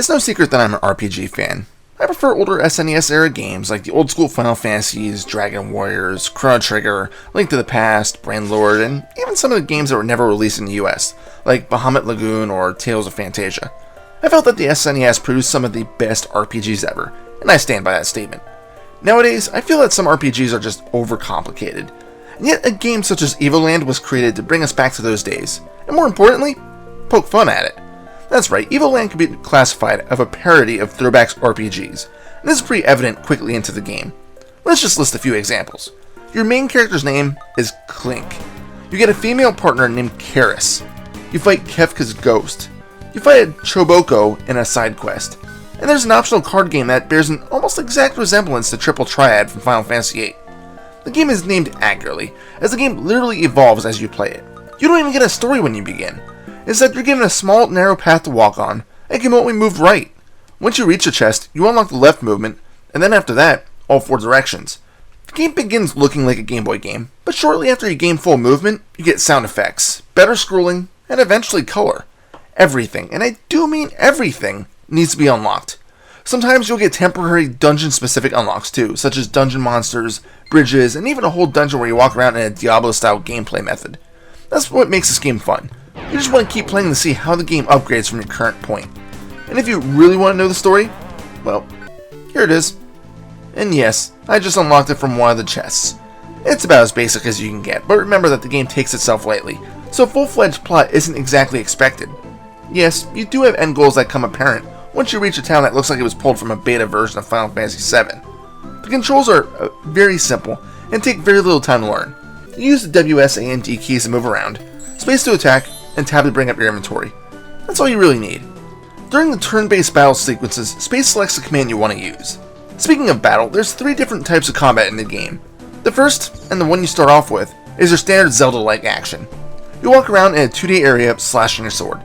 It's no secret that I'm an RPG fan. I prefer older SNES era games like the old school Final Fantasies, Dragon Warriors, Chrono Trigger, Link to the Past, Brainlord, and even some of the games that were never released in the US, like Bahamut Lagoon or Tales of Fantasia. I felt that the SNES produced some of the best RPGs ever, and I stand by that statement. Nowadays, I feel that some RPGs are just overcomplicated, and yet a game such as Evoland was created to bring us back to those days, and more importantly, poke fun at it. That's right, Evoland can be classified as a parody of throwbacks RPGs, and this is pretty evident quickly into the game. Let's just list a few examples. Your main character's name is Clink. You get a female partner named Karis. You fight Kefka's ghost. You fight a Choboko in a side quest. And there's an optional card game that bears an almost exact resemblance to Triple Triad from Final Fantasy VIII. The game is named accurately, as the game literally evolves as you play it. You don't even get a story when you begin. Instead, you're given a small, narrow path to walk on, and can only move right. Once you reach a chest, you unlock the left movement, and then after that, all four directions. The game begins looking like a Game Boy game, but shortly after you gain full movement, you get sound effects, better scrolling, and eventually color. Everything, and I do mean everything, needs to be unlocked. Sometimes you'll get temporary dungeon-specific unlocks too, such as dungeon monsters, bridges, and even a whole dungeon where you walk around in a Diablo-style gameplay method. That's what makes this game fun. You just want to keep playing to see how the game upgrades from your current point. And if you really want to know the story, well, here it is. And yes, I just unlocked it from one of the chests. It's about as basic as you can get, but remember that the game takes itself lightly, so a full-fledged plot isn't exactly expected. Yes, you do have end goals that come apparent once you reach a town that looks like it was pulled from a beta version of Final Fantasy VII. The controls are very simple and take very little time to learn. You use the W, S, A, and D keys to move around, space to attack, and tab to bring up your inventory. That's all you really need. During the turn-based battle sequences, space selects the command you want to use. Speaking of battle, there's 3 different types of combat in the game. The first, and the one you start off with, is your standard Zelda-like action. You walk around in a 2D area slashing your sword.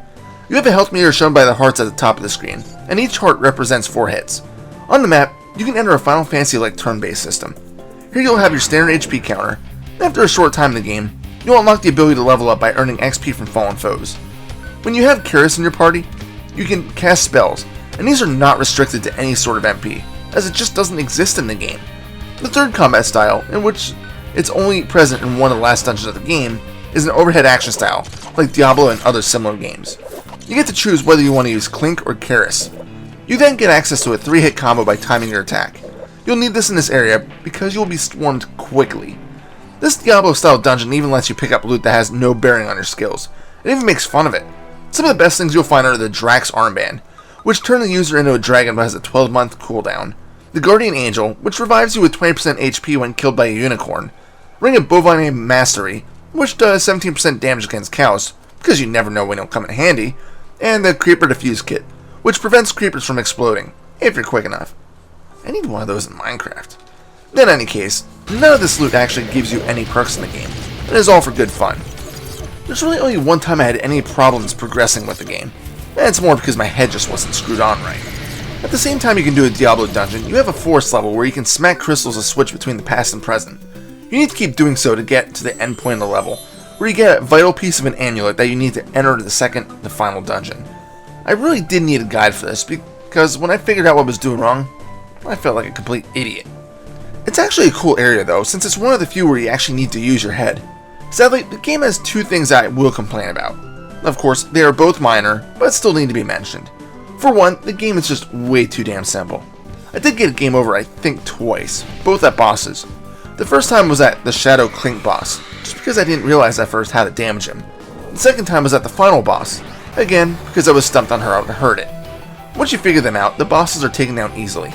You have a health meter shown by the hearts at the top of the screen, and each heart represents 4 hits. On the map, you can enter a Final Fantasy-like turn-based system. Here you'll have your standard HP counter, and after a short time in the game, you'll unlock the ability to level up by earning XP from fallen foes. When you have Karis in your party, you can cast spells, and these are not restricted to any sort of MP, as it just doesn't exist in the game. The third combat style, in which it's only present in one of the last dungeons of the game, is an overhead action style, like Diablo and other similar games. You get to choose whether you want to use Clink or Karis. You then get access to a 3-hit combo by timing your attack. You'll need this in this area because you'll be swarmed quickly. This Diablo-style dungeon even lets you pick up loot that has no bearing on your skills. It even makes fun of it. Some of the best things you'll find are the Drax armband, which turn the user into a dragon but has a 12-month cooldown. The Guardian Angel, which revives you with 20% HP when killed by a unicorn. Ring of Bovine Mastery, which does 17% damage against cows, because you never know when it'll come in handy. And the Creeper Diffuse Kit, which prevents creepers from exploding, if you're quick enough. I need one of those in Minecraft. In any case, none of this loot actually gives you any perks in the game. It is all for good fun. There's really only one time I had any problems progressing with the game, and it's more because my head just wasn't screwed on right. At the same time you can do a Diablo dungeon, you have a forest level where you can smack crystals to switch between the past and present. You need to keep doing so to get to the end point of the level, where you get a vital piece of an amulet that you need to enter the final dungeon. I really did need a guide for this, because when I figured out what I was doing wrong, I felt like a complete idiot. It's actually a cool area though, since it's one of the few where you actually need to use your head. Sadly, the game has 2 things that I will complain about. Of course, they are both minor, but still need to be mentioned. For one, the game is just way too damn simple. I did get a game over I think twice, both at bosses. The first time was at the Shadow Clink boss, just because I didn't realize at first how to damage him. The second time was at the final boss, again because I was stumped on how to hurt it. Once you figure them out, the bosses are taken down easily.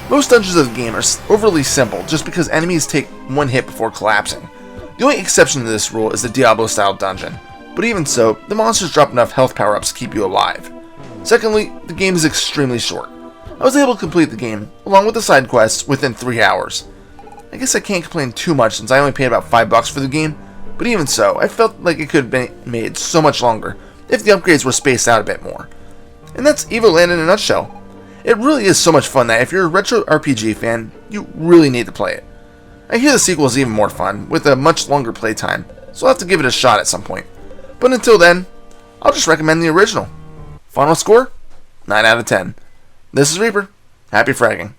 Most dungeons of the game are overly simple just because enemies take 1 hit before collapsing. The only exception to this rule is the Diablo-style dungeon, but even so, the monsters drop enough health power-ups to keep you alive. Secondly, the game is extremely short. I was able to complete the game, along with the side quests, within 3 hours. I guess I can't complain too much since I only paid about $5 for the game, but even so, I felt like it could have been made so much longer if the upgrades were spaced out a bit more. And that's Evoland in a nutshell. It really is so much fun that if you're a retro RPG fan, you really need to play it. I hear the sequel is even more fun, with a much longer playtime, so I'll have to give it a shot at some point. But until then, I'll just recommend the original. Final score? 9 out of 10. This is Reaper. Happy fragging.